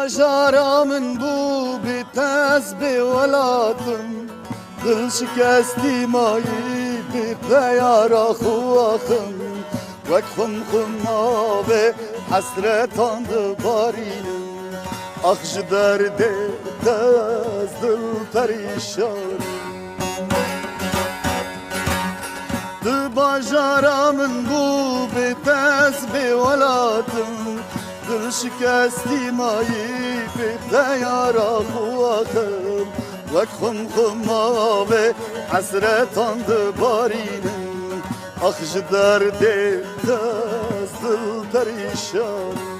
باجارا من بو بتاز بولاتم دل شکستی مایی به پیارا خواخم وک خم آبه حسرتان دبارینم اخش درده دست دل پریشانم دل باجارا من بو به دست به ولاتم دل شکستی مایی به پیارا خواخم وک خم آبه حسرتان دبارینم اخش درده دست دل پریشانم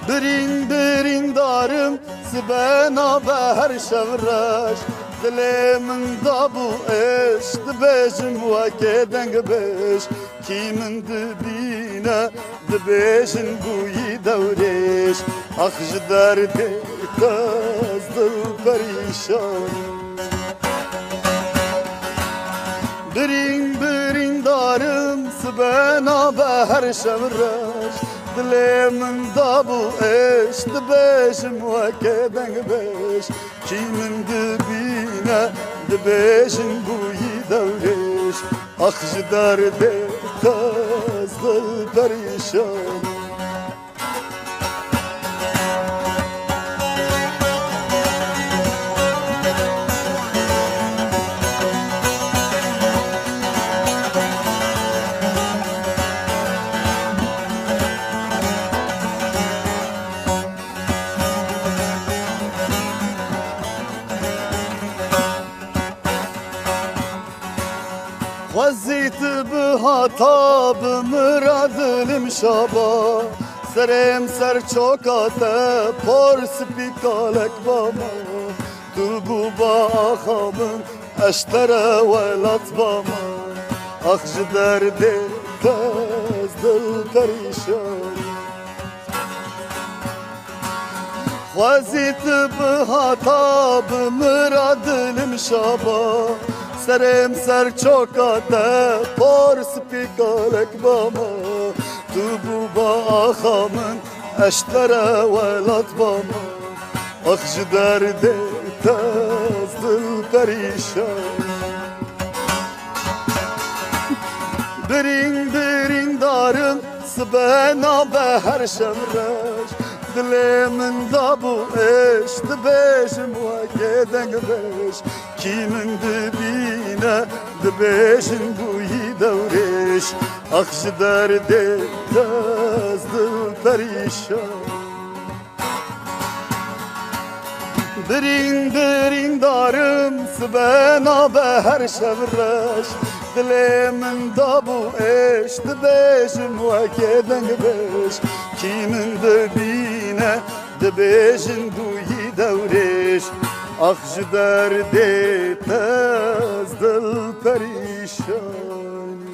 برین دارم سبنا به هر شورش دل من دابو اش دبیجم وکه دنگ بیش کی من دبینه دبیجن بوی دورش اخش درده دست دل پریشانم برین دارم سبنا به هر شورش دل من دابو اش دبیجم وکه دنگ بیش کی من دبینه دبیجن بوی دورش اخش درده دست دل پریشانم وزيت بهاتا بمراد المشابا سرم سر چوکاته پر سپیکالک باما دبو با آخامن اشتر ولات باما اخش درده دست دل پریشان وزيت بهاتا بمراد المشابا سرم سر چوکاته پر سپیکالک باما تو بو با آخامن اشتر ولات باما اخش درده دست دل پریشان برین دارم سبنا به هر شمرش دل من دابو اش دبیجم وکه دنگ بیش کی من دبینه دبیجن بوی دورش اخش درده دست دل پریشان برین دارم سبنا به هر شورش دل من دابو اش دبیجم وکه دنگ بیش کی من دبینه دبیجن بوی دورش اخش درده دست دل پریشان